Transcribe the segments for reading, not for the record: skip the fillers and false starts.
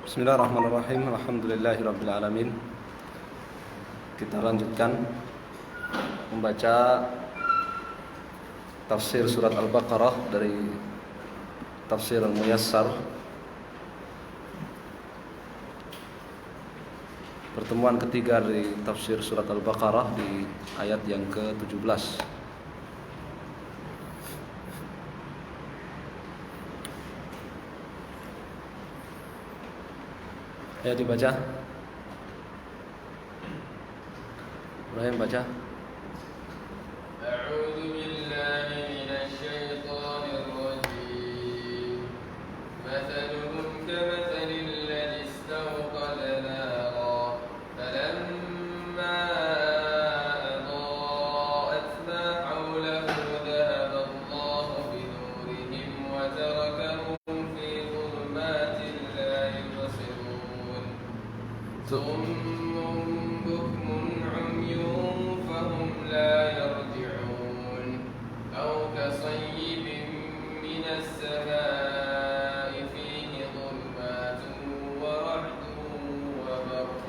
Bismillahirrahmanirrahim. Alhamdulillahirrabbilalamin. Kita lanjutkan membaca tafsir surat Al-Baqarah dari Tafsir Al-Muyassar. Pertemuan ketiga dari tafsir surat Al-Baqarah di ayat yang ke-17. Ya, dibaca. Ibrahim baca. A'udzu billahi minasy syaithanir rajim. Mathaluhum kamathalil ladzi istawqada nara falamma adaa'at ma hawlahu dhahaba Allahu bi nurihim wa tarakahum fi dhulumatin la yubsirun. Summun bukmun 'umyun fahum la yarji'un. Aw kasayyibin minas samaa'i fihi dhulumatun wa ra'dun wa barq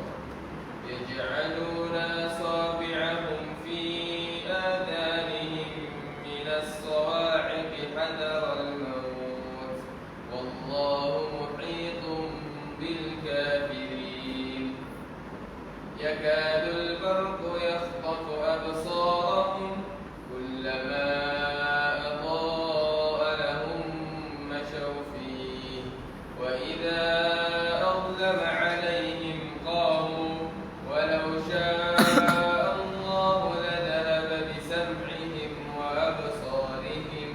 yaj'aluna asabi'ahum fi adhanihim minas sawa'iqi hadara al-maut wallahu muhitun bil kafirin. يكاد البرق يخطف أبصارهم كلما أضاء لهم مشوا فيه وإذا أظلم عليهم قاموا ولو شاء الله لذهب بسمعهم وأبصارهم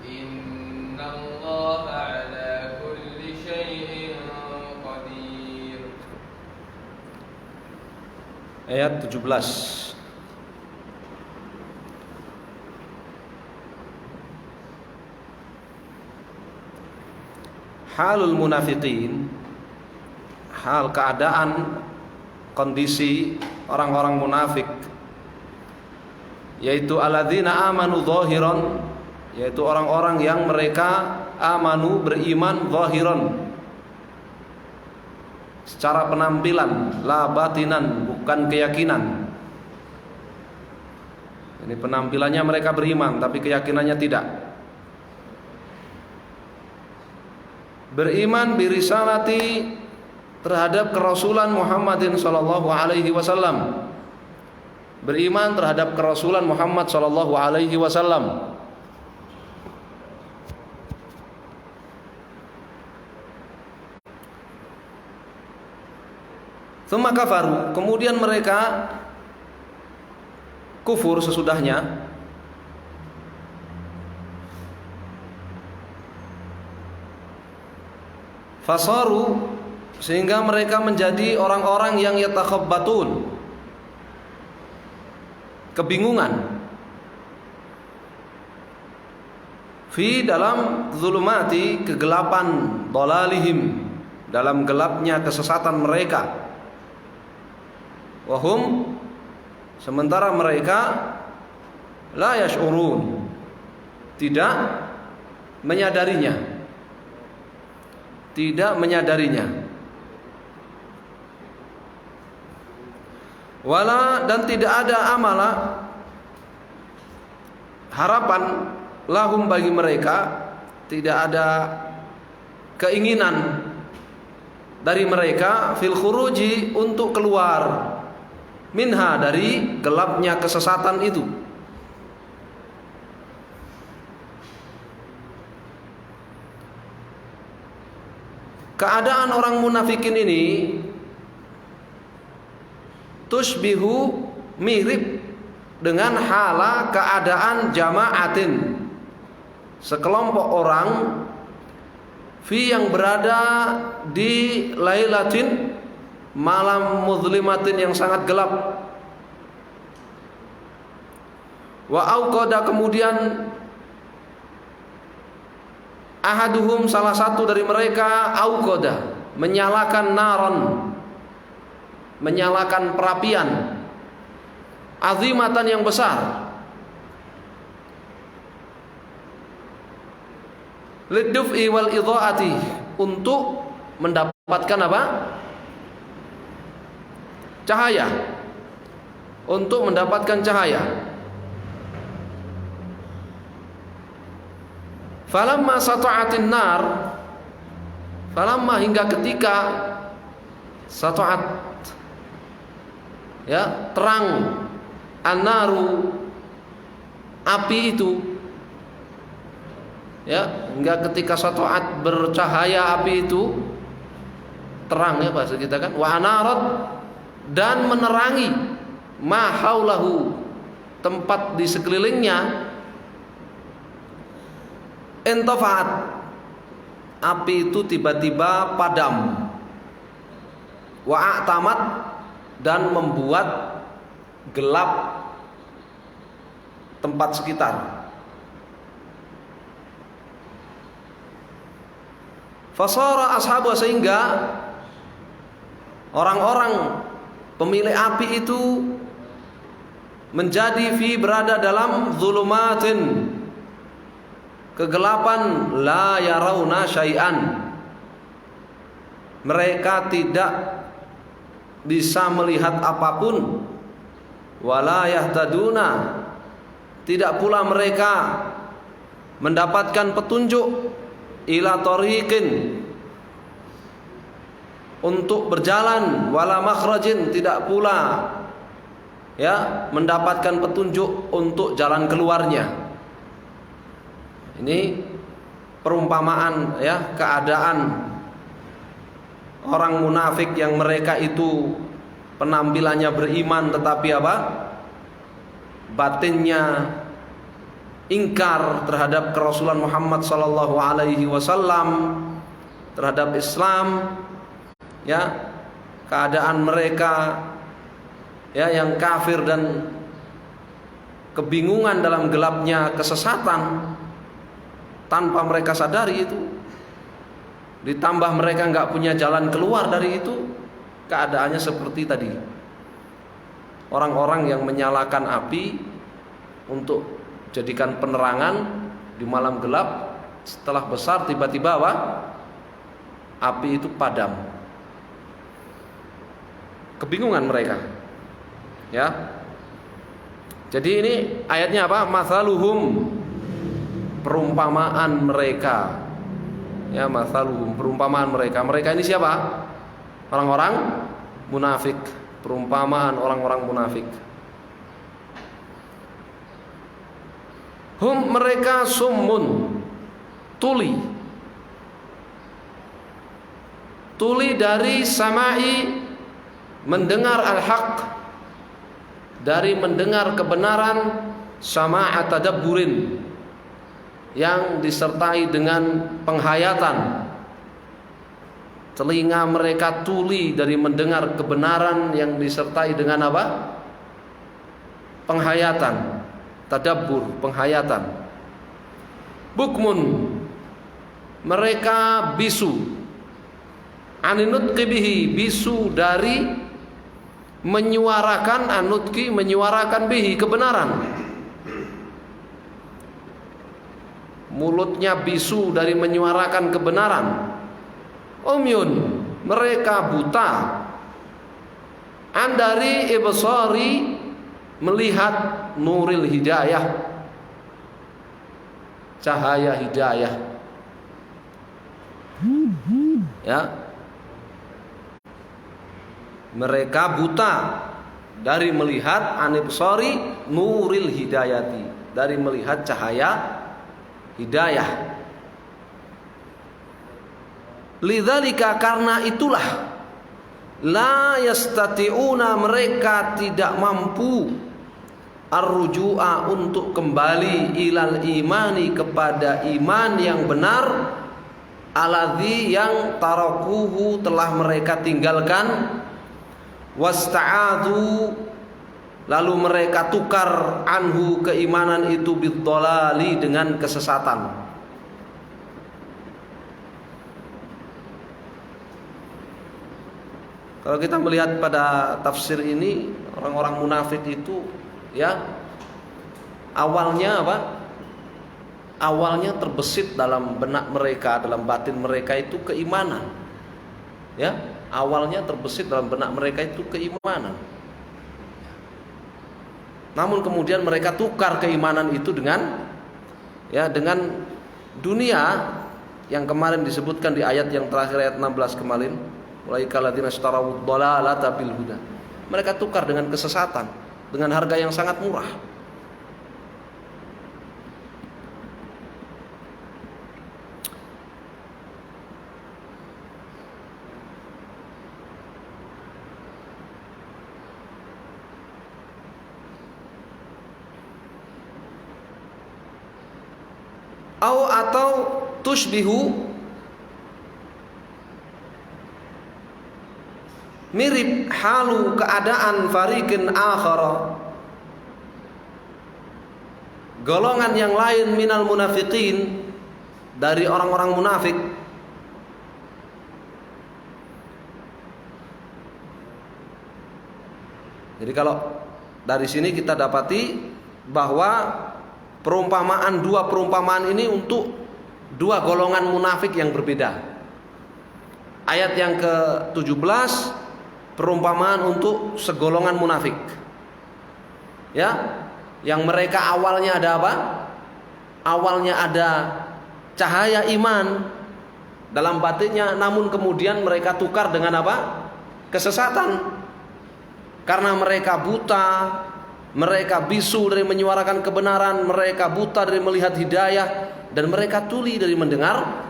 إن الله على كل شيء قدير. Ayat 17. Halul munafiqin, hal keadaan kondisi orang-orang munafik, yaitu alladzina amanu zahiran, yaitu orang-orang yang mereka amanu beriman zahiran, secara penampilan, la batinan, bukan keyakinan. Ini penampilannya mereka beriman, tapi keyakinannya tidak. Beriman birisalati, terhadap kerasulan Muhammadin sallallahu alaihi wasallam. Beriman terhadap kerasulan Muhammad sallallahu alaihi wasallam. Tsumma kafaru, kemudian mereka kufur sesudahnya. Fasaru, sehingga mereka menjadi orang-orang yang yatakhabbatun, kebingungan. Fi, dalam zulumati, kegelapan, dalalihim, dalam gelapnya kesesatan mereka. Wahum, sementara mereka la yash'urun, tidak menyadarinya, tidak menyadarinya. Wala, dan tidak ada amala, harapan, lahum, bagi mereka, tidak ada keinginan dari mereka, fil khuruji, untuk keluar, minha, dari gelapnya kesesatan itu. Keadaan orang munafikin ini tusbihu, mirip dengan hala keadaan jama'atin, sekelompok orang, fi, yang berada di lailatin, malam muzlimatin, yang sangat gelap. Wa auqada, kemudian ahaduhum, salah satu dari mereka, auqada, menyalakan naron, menyalakan perapian, azimatan, yang besar, liduf'i wal idha'ati, untuk mendapatkan mendapatkan apa? Cahaya. Untuk mendapatkan cahaya. Falamma sata'atin nar, falamma hingga ketika sata'at, ya, terang, an-naru, api itu, ya, hingga ketika sata'at bercahaya api itu, terang ya bahasa kita kan, wa anarat, dan menerangi ma haulahu, tempat di sekelilingnya, intafaat, api itu tiba-tiba padam, wa a'tamat, dan membuat gelap tempat sekitar. Fasara ashabu, sehingga orang-orang pemilik api itu menjadi berada dalam zulumatin, kegelapan, la yarawna syai'an, mereka tidak bisa melihat apapun, wala yahtaduna, tidak pula mereka mendapatkan petunjuk, ila tariqin, untuk berjalan, wala makhrajin, tidak pula ya mendapatkan petunjuk untuk jalan keluarnya. Ini perumpamaan ya keadaan orang munafik yang mereka itu penampilannya beriman tetapi apa? Batinnya ingkar terhadap kerasulan Muhammad sallallahu alaihi wasallam, terhadap Islam, ya. Keadaan mereka ya yang kafir dan kebingungan dalam gelapnya kesesatan tanpa mereka sadari itu, ditambah mereka nggak punya jalan keluar dari itu, keadaannya seperti tadi orang-orang yang menyalakan api untuk jadikan penerangan di malam gelap, setelah besar tiba-tiba apa? Api itu padam. Kebingungan mereka, ya. Jadi ini ayatnya apa? Mathaluhum, perumpamaan mereka, ya, mathaluhum, perumpamaan mereka. Mereka ini siapa? Orang-orang munafik. Perumpamaan orang-orang munafik. Hum, mereka summun, tuli. Tuli dari samai, mendengar al-haq, dari mendengar kebenaran, sama'a tadabburin, yang disertai dengan penghayatan. Telinga mereka tuli dari mendengar kebenaran yang disertai dengan apa? Penghayatan, tadabbur, penghayatan. Bukmun, mereka bisu, aninutqi bihi, bisu dari menyuarakan, anutqi, menyuarakan bihi, kebenaran. Mulutnya bisu dari menyuarakan kebenaran. Umyun, mereka buta, andari ibsari, melihat nuril hidayah, cahaya hidayah, ya. Mereka buta dari melihat, anibsari nuril hidayati, dari melihat cahaya hidayah. Lidzalika, karena itulah, la yastati'una, mereka tidak mampu, arruju'a, untuk kembali, ilal imani, kepada iman yang benar, aladzi, yang tarakuhu, telah mereka tinggalkan, wasta'adhu, lalu mereka tukar, anhu, keimanan itu, biddhalali, dengan kesesatan. Kalau kita melihat pada tafsir ini, orang-orang munafik itu, ya, awalnya apa? Awalnya terbesit dalam benak mereka, dalam batin mereka itu keimanan. Ya, awalnya terbesit dalam benak mereka itu keimanan. Namun kemudian mereka tukar keimanan itu dengan dunia yang kemarin disebutkan di ayat yang terakhir, ayat 16 kemarin, ulaika alladzina ishtaraw ad-dhalalata bil huda. Mereka tukar dengan kesesatan dengan harga yang sangat murah. Atau tushbihu, mirip halu keadaan fariqin akhara, golongan yang lain minal munafiqin, dari orang-orang munafik. Jadi kalau dari sini kita dapati bahwa dua perumpamaan ini untuk dua golongan munafik yang berbeda. Ayat yang ke-17 perumpamaan untuk segolongan munafik. Ya, yang mereka awalnya ada apa? Awalnya ada cahaya iman dalam batinnya, namun kemudian mereka tukar dengan apa? Kesesatan. Karena mereka buta, mereka bisu dari menyuarakan kebenaran, mereka buta dari melihat hidayah, dan mereka tuli dari mendengar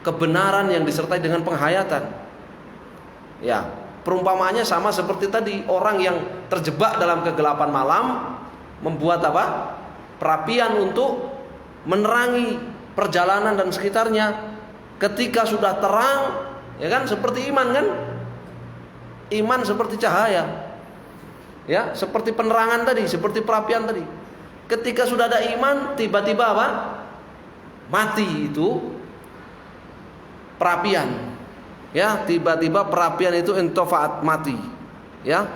kebenaran yang disertai dengan penghayatan. Ya, perumpamaannya sama seperti tadi, orang yang terjebak dalam kegelapan malam membuat apa? Perapian untuk menerangi perjalanan dan sekitarnya. Ketika sudah terang, ya kan, seperti iman kan? Iman seperti cahaya. Ya, seperti penerangan tadi, seperti perapian tadi. Ketika sudah ada iman, tiba-tiba apa? Mati itu perapian. Ya, tiba-tiba perapian itu intofaat, mati. Ya.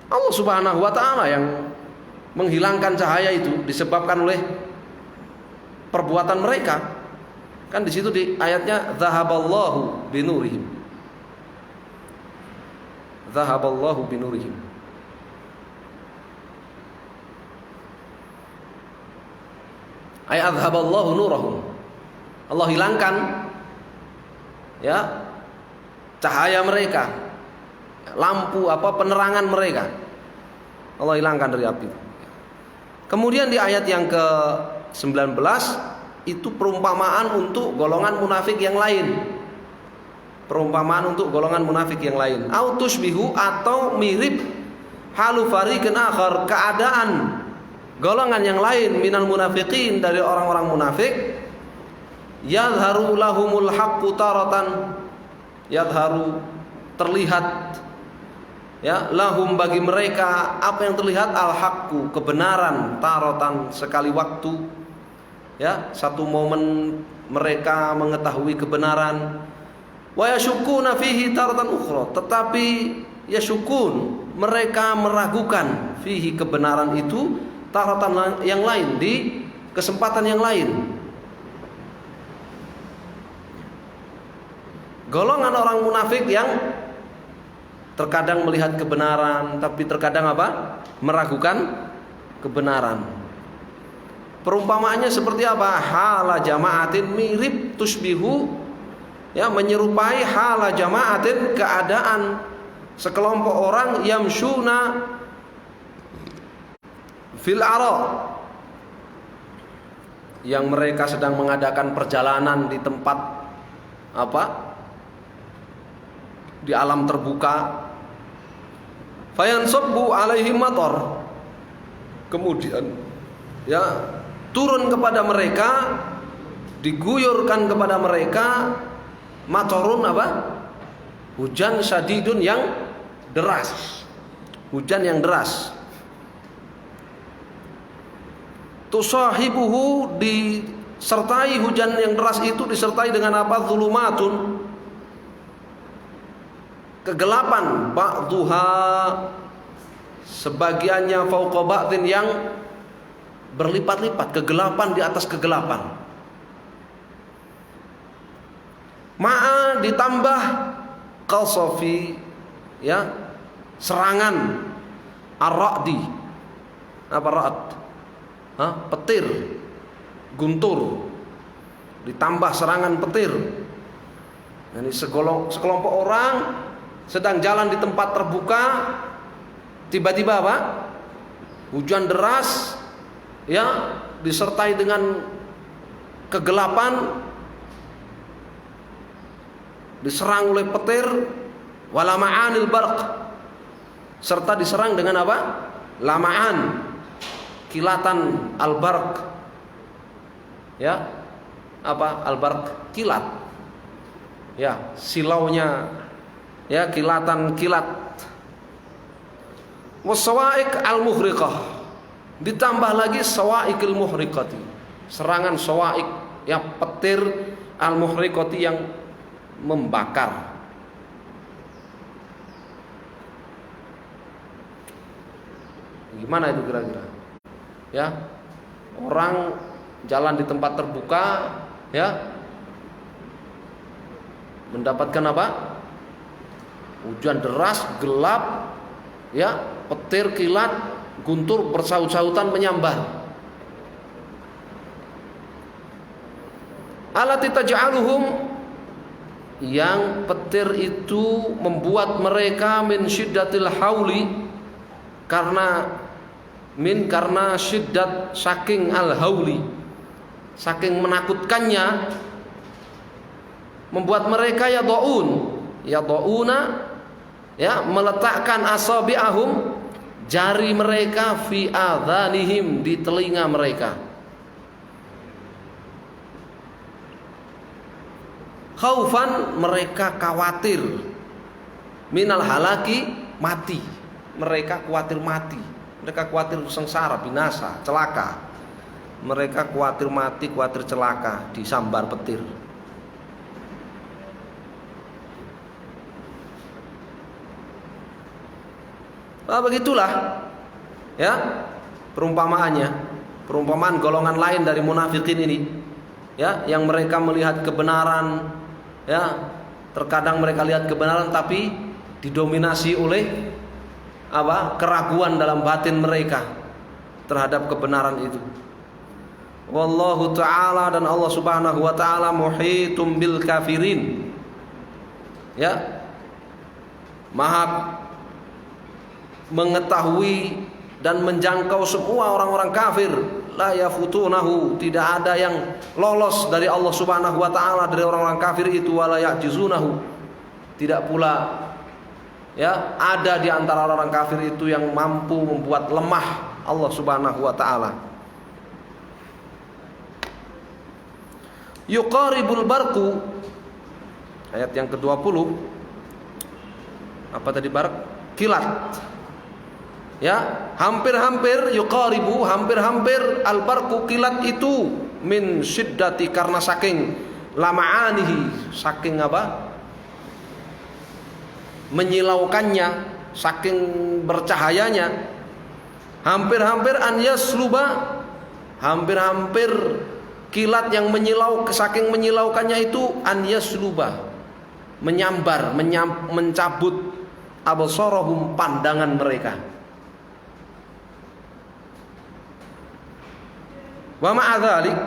Allah Subhanahu wa taala yang menghilangkan cahaya itu disebabkan oleh perbuatan mereka. Kan di situ di ayatnya dzahaballahu binurihim. Dzahaballahu binurihim. Ay adzhaballahu nurahum. Allah hilangkan ya cahaya mereka, lampu penerangan mereka. Allah hilangkan dari api. Kemudian di ayat yang ke-19 itu perumpamaan untuk golongan munafik yang lain. Perumpamaan untuk golongan munafik yang lain. Autusbihu, atau mirip halu fariqin akhar, keadaan golongan yang lain minal munafiqin, dari orang-orang munafik. Yadharu lahumul haqqu taratan, yadharu terlihat ya lahum bagi mereka apa yang terlihat, al haqqu kebenaran, taratan sekali waktu, ya satu momen mereka mengetahui kebenaran. Wa yashukuna fihi taratan ukhra, tetapi yashukun mereka meragukan fihi kebenaran itu, taratan yang lain, di kesempatan yang lain. Golongan orang munafik yang terkadang melihat kebenaran, tapi terkadang apa? Meragukan kebenaran. Perumpamaannya seperti apa? Hala jama'atin, mirip tusbihu, ya menyerupai hala jama'atin, keadaan sekelompok orang yamshuna fil ara, yang mereka sedang mengadakan perjalanan di tempat di alam terbuka. Fayansabbu alaihim matar, kemudian ya turun kepada mereka, diguyurkan kepada mereka matorun hujan syadidun, yang deras, hujan yang deras. Tusahibuhu, disertai hujan yang deras itu disertai dengan zulumatun, kegelapan, ba'dhuha sebagiannya fauqa ba'dhin, yang berlipat-lipat, kegelapan di atas kegelapan. Ma'a ditambah qasafi, ya, serangan ar-ra'di. Apa ra'd? Petir, guntur. Ditambah serangan petir. Ini sekelompok orang sedang jalan di tempat terbuka, tiba-tiba apa? Hujan deras, ya, disertai dengan kegelapan, diserang oleh petir, walama'anil barq, serta diserang dengan apa? Lama'an, kilatan al-barq. Ya, apa al-barq? Kilat. Ya, silaunya, ya, kilatan kilat. Wasawaik al-muhriqah, ditambah lagi sawaikil muhriqati, serangan sawaik, ya, petir al-muhriqati yang membakar. Gimana itu kira-kira? Ya, orang jalan di tempat terbuka, ya, mendapatkan apa? Hujan deras, gelap, ya, petir, kilat, guntur bersaut-sautan menyambar. Allati taj'aluhum, yang petir itu membuat mereka min syiddatil hauli, karena syiddat, saking al-hauli, saking menakutkannya, membuat mereka yad'una, ya, meletakkan asabi'ahum, jari mereka, fi adhanihim, di telinga mereka. Khaufan, mereka khawatir, minal halaki, mati. Mereka khawatir mati, mereka khawatir sengsara, binasa, celaka. Mereka khawatir mati, khawatir celaka, disambar petir. Nah, begitulah, ya, perumpamaannya, perumpamaan golongan lain dari munafikin ini, ya, yang mereka melihat kebenaran, ya, terkadang mereka lihat kebenaran tapi didominasi oleh apa? Keraguan dalam batin mereka terhadap kebenaran itu. Wallahu ta'ala, dan Allah subhanahu wa ta'ala muhitum bil kafirin, ya, maha mengetahui dan menjangkau semua orang-orang kafir. La yafutunahu, tidak ada yang lolos dari Allah subhanahu wa ta'ala, dari orang-orang kafir itu. Wala ya'jizunahu, tidak pula, ya, ada di antara orang kafir itu yang mampu membuat lemah Allah subhanahu wa ta'ala. Yuqaribul barqu, ayat yang ke-20. Apa tadi barq? Kilat. Ya, hampir-hampir, yuqaribu, hampir-hampir, al-barqu, kilat itu, min syiddati, karena saking lama'anihi, saking apa? Menyilaukannya, saking bercahayanya. Hampir-hampir an yasluba, hampir-hampir kilat yang saking menyilaukannya itu, an yasluba, menyambar, mencabut absarahum, pandangan mereka. Wa ma'adzalik,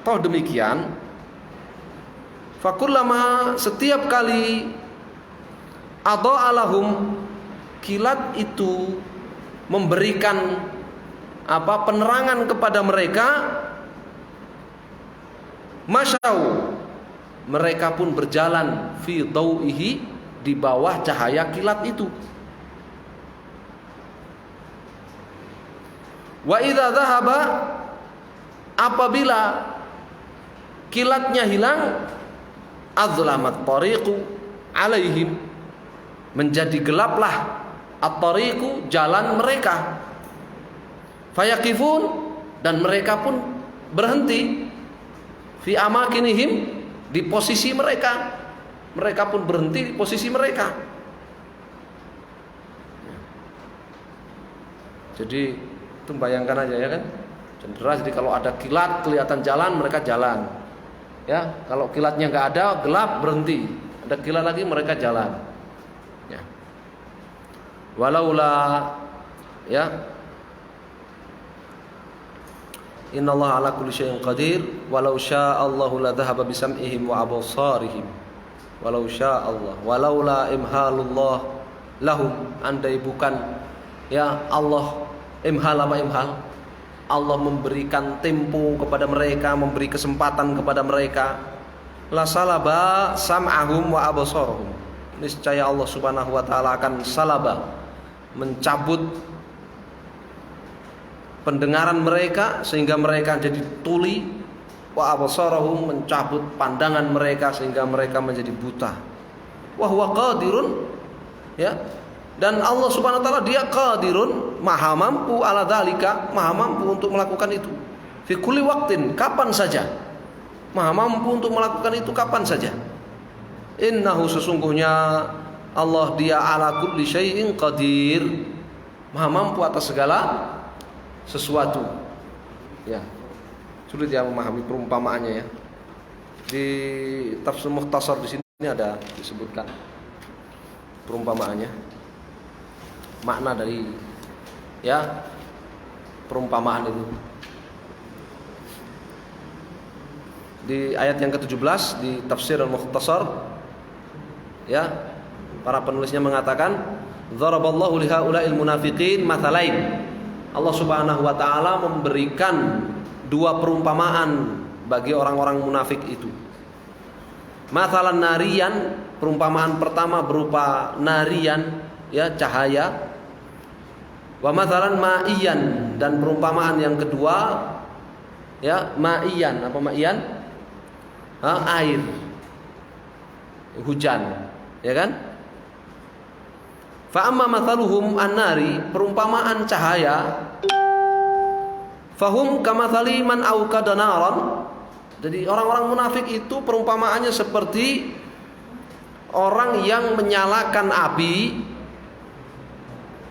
toh demikian, fakullama, setiap kali, adha'alahum, kilat itu memberikan apa? Penerangan kepada mereka, masyau, mereka pun berjalan, fi dau'ihi, di bawah cahaya kilat itu. Wa idza dhahaba, apabila kilatnya hilang, azlamat tariqu alaihim, menjadi gelaplah at-tariqu, jalan mereka. Fayaqifun, dan mereka pun berhenti, fi amakinihim, di posisi mereka. Mereka pun berhenti di posisi mereka. Jadi itu bayangkan aja, ya kan, deras. Jadi kalau ada kilat kelihatan jalan, mereka jalan. Ya, kalau kilatnya nggak ada, gelap, berhenti. Ada kilat lagi, mereka jalan. Ya. Walaula, ya, innallaha ala kulli syai'in qadir, walau sya'allahu la dhahaba bisam'ihim wa absarihim. Walau sya'allah, walaula imhalullah lahum, andai bukan ya Allah imhal apa imhal? Allah memberikan tempo kepada mereka, memberi kesempatan kepada mereka, la salaba sam'ahum wa absarahum. Niscaya Allah Subhanahu wa taala akan salaba, mencabut pendengaran mereka sehingga mereka jadi tuli, wa absarahum, mencabut pandangan mereka sehingga mereka menjadi buta. Wa huwa qadirun, ya. Dan Allah Subhanahu wa taala dia qadirun, maha mampu ala dzalika, maha mampu untuk melakukan itu. Fi kulli waqtin, kapan saja. Maha mampu untuk melakukan itu kapan saja. Innahu, sesungguhnya Allah dia ala kulli syai'in qadir, maha mampu atas segala sesuatu. Ya. Sulit ya memahami perumpamaannya ya. Di Tafsir Mukhtasar di sini ada disebutkan perumpamaannya. Makna dari ya perumpamaan itu. Di ayat yang ke-17 di Tafsir Al-Mukhtasar, ya, para penulisnya mengatakan dzaraballahu lihaula'il munafiqin matsalain. Allah Subhanahu wa taala memberikan dua perumpamaan bagi orang-orang munafik itu. Matsalan nariyan, perumpamaan pertama berupa nariyan, ya, cahaya. Wa matsalan ma'iyan, dan perumpamaan yang kedua ya ma'iyan. Apa ma'iyan? Air, hujan, ya kan? Fa amma mathaluhum an-nari, perumpamaan cahaya, fahum kamathali man auqada naran. Jadi orang-orang munafik itu perumpamaannya seperti orang yang menyalakan api,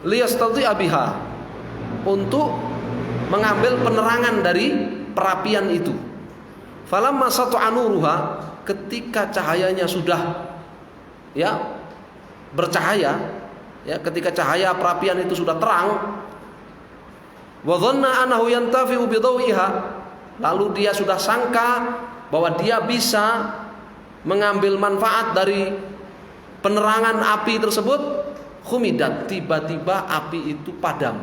liyastadhi'a biha, untuk mengambil penerangan dari perapian itu. Falamma sat'a nuruha, ketika cahayanya sudah ya bercahaya, ya, ketika cahaya perapian itu sudah terang, wa dhanna annahu yantafi'u bidhawiha, lalu dia sudah sangka bahwa dia bisa mengambil manfaat dari penerangan api tersebut, khumidat, tiba-tiba api itu padam.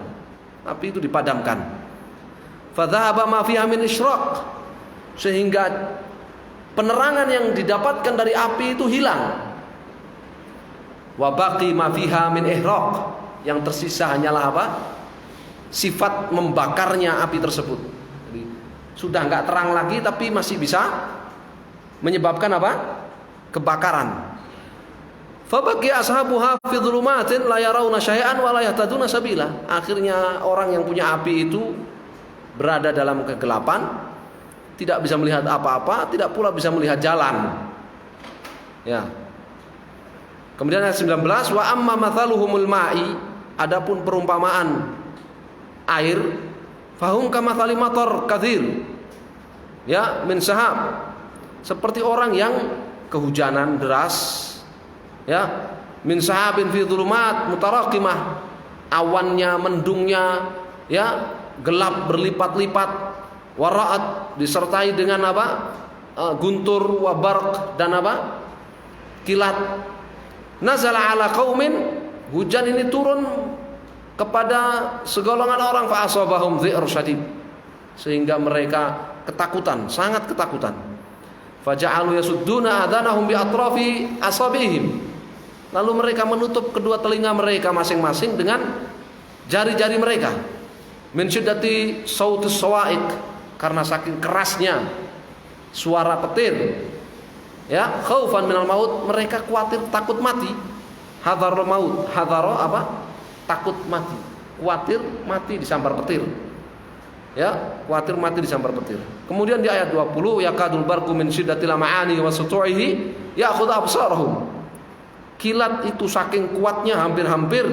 Api itu dipadamkan. Fadhahaba ma fiha min isyraq, sehingga penerangan yang didapatkan dari api itu hilang. Wa baqi ma fiha min ihraq, yang tersisa hanyalah apa? Sifat membakarnya api tersebut. Jadi, sudah enggak terang lagi tapi masih bisa menyebabkan apa? Kebakaran. Fabaqi ashabuha fi dhulumatin la yarawna syai'an wa la yahtaduna sabila. Akhirnya orang yang punya api itu berada dalam kegelapan, tidak bisa melihat apa-apa, tidak pula bisa melihat jalan. Ya. Kemudian ayat 19, wa amma mathaluhumul ma'i, adapun perumpamaan air, fahum kamathali matar katsir, ya, min sahab, seperti orang yang kehujanan deras, ya, min sahabin fi dhulumat mutaraqimah, awannya, mendungnya, ya, gelap berlipat-lipat, wara'at, disertai dengan apa? Guntur, wabarq, dan apa? Kilat. Nazala ala qaumin, hujan ini turun kepada segolongan orang, fa asabahum dhi'r syadid, sehingga mereka ketakutan, sangat ketakutan. Faja'alu yasudduna adhanahum bi atrafi asabihim, lalu mereka menutup kedua telinga mereka masing-masing dengan jari-jari mereka. Min syiddati sautus sawa'iq, karena saking kerasnya suara petir. Ya, khaufan minal maut, mereka khawatir takut mati. Hadharul maut, hadharo apa? Takut mati, khawatir mati disambar petir. Ya, khawatir mati disambar petir. Kemudian di ayat 20, yakadul barqu min syiddatil ma'ani wa sutu'ihi ya'khudhu absarahum. Kilat itu saking kuatnya hampir-hampir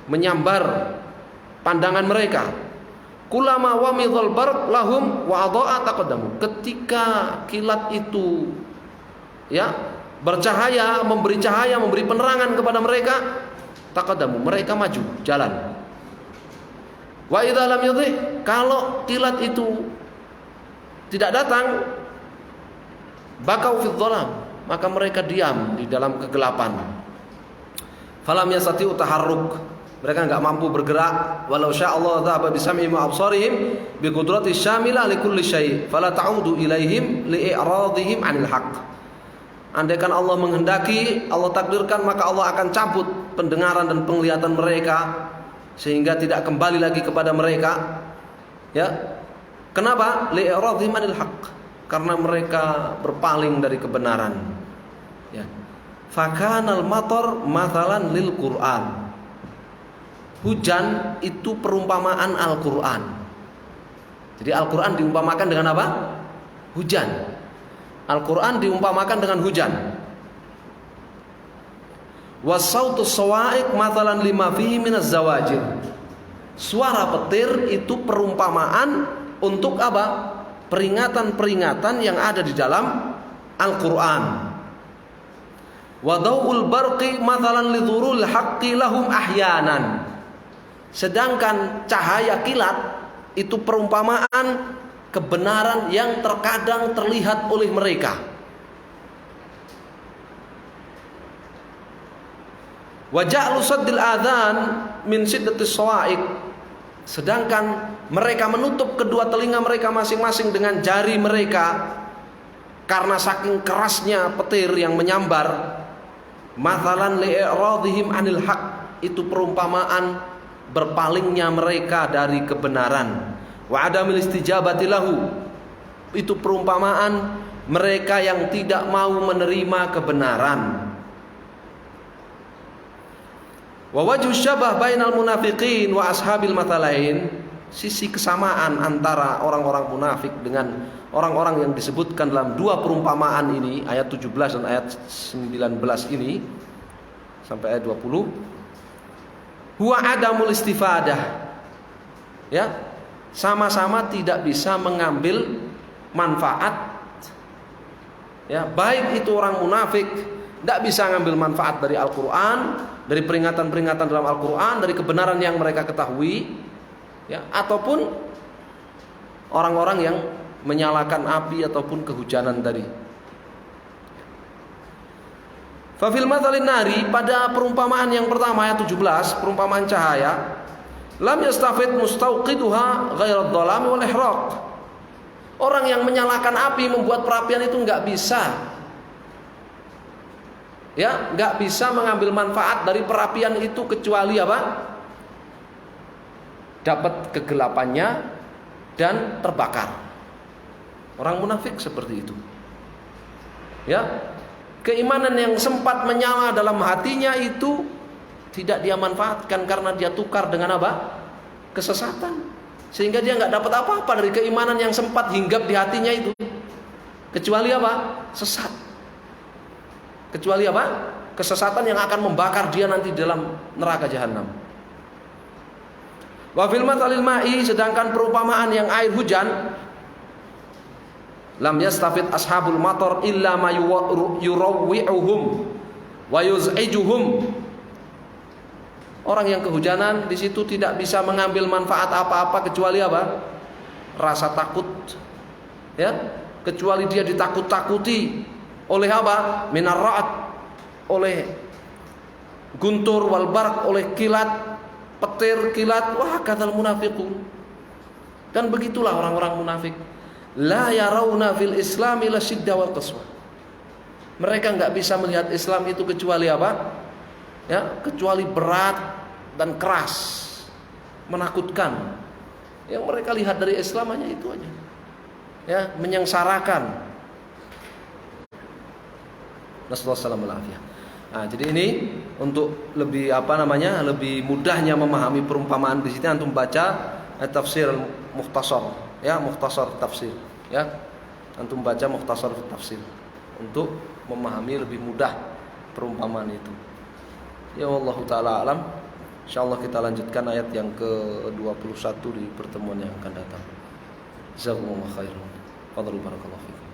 menyambar pandangan mereka. Kulama wamidhal barq lahum wa adha'a taqaddamu. Ketika kilat itu ya bercahaya, memberi penerangan kepada mereka, taqaddamu, mereka maju jalan. Wa idza lam yudhi, kalau kilat itu tidak datang, bakau fi dhalam, maka mereka diam di dalam kegelapan. Falam yastati'u taharruk, mereka enggak mampu bergerak. Walau sya'allahu dhahaba bisam'ihim wa absarihim bi qudratis syamilah li kulli syai' fala ta'udu ilaihim li i'radihim 'anil haqq. Andaikan Allah menghendaki, Allah takdirkan, maka Allah akan cabut pendengaran dan penglihatan mereka sehingga tidak kembali lagi kepada mereka. Ya. Kenapa? Li'radhim 'anil haqq, karena mereka berpaling dari kebenaran. Ya. Fakanal matar mathalan lil Qur'an. Hujan itu perumpamaan Al-Qur'an. Jadi Al-Qur'an diumpamakan dengan apa? Hujan. Al-Qur'an diumpamakan dengan hujan. Wasautus sawa'iq mathalan lima fihi minaz zawajir. Suara petir itu perumpamaan untuk apa? Peringatan-peringatan yang ada di dalam Al-Qur'an. Wa dawul barqi mathalan lidhurul haqqi lahum ahyanan. Sedangkan cahaya kilat itu perumpamaan kebenaran yang terkadang terlihat oleh mereka. Wa ja'lu saddil adzan min siddatis sawa'iq. Sedangkan mereka menutup kedua telinga mereka masing-masing dengan jari mereka karena saking kerasnya petir yang menyambar. Mathalan li'radhihim 'anil haqq, itu perumpamaan berpalingnya mereka dari kebenaran. Wa adamil istijabati lahu, itu perumpamaan mereka yang tidak mau menerima kebenaran. Wa wajhu syabah bainal munafiqin wa ashabil mathalain, sisi kesamaan antara orang-orang munafik dengan orang-orang yang disebutkan dalam dua perumpamaan ini, ayat 17 dan ayat 19 ini sampai ayat 20. Huwa adamul istifadah. Ya, sama-sama tidak bisa mengambil manfaat. Ya, baik itu orang munafik tidak bisa mengambil manfaat dari Al-Qur'an, dari peringatan-peringatan dalam Al-Qur'an, dari kebenaran yang mereka ketahui, ya, ataupun orang-orang yang menyalakan api ataupun kehujanan tadi. Fafil mathalin nari, pada perumpamaan yang pertama ayat 17, perumpamaan cahaya, lam yastafid mustauqiduha ghairadh dhalami wal ihraq. Orang yang menyalakan api, membuat perapian itu enggak bisa, ya, enggak bisa mengambil manfaat dari perapian itu kecuali apa? Dapat kegelapannya dan terbakar. Orang munafik seperti itu. Ya. Keimanan yang sempat menyala dalam hatinya itu tidak dia manfaatkan karena dia tukar dengan apa? Kesesatan. Sehingga dia enggak dapat apa-apa dari keimanan yang sempat hinggap di hatinya itu. Kecuali apa? Sesat. Kecuali apa? Kesesatan yang akan membakar dia nanti dalam neraka jahanam. Wa fil mathalil ma'i, sedangkan perumpamaan yang air hujan, lam yastafid ashabul matar illa ma yurawwi'uhum wa yuz'ijuhum. Orang yang kehujanan di situ tidak bisa mengambil manfaat apa-apa kecuali apa? Rasa takut. Ya, kecuali dia ditakut-takuti oleh apa? Minar ra'at, oleh guntur wal barq, oleh kilat, petir, kilat. Wah, katal munafiqun. Dan begitulah orang-orang munafik. La yarawna fil islami la syiddah wal qaswah. Mereka enggak bisa melihat Islam itu kecuali apa? Ya, kecuali berat dan keras, menakutkan. Yang mereka lihat dari Islam hanya itu aja. Ya, menyengsarakan. Nasallallahu alaihi wasallam. Nah, jadi ini untuk lebih lebih mudahnya memahami perumpamaan di sini antum baca tafsir Mukhtasar. Ya, Mukhtasar tafsir, ya, antum baca Mukhtasar tafsir untuk memahami lebih mudah perumpamaan itu. Ya, wallahu taala alam. Insyaallah kita lanjutkan ayat yang ke-21 di pertemuan yang akan datang. Jazakumullah khairan. Fadhlu barakallahu fikum.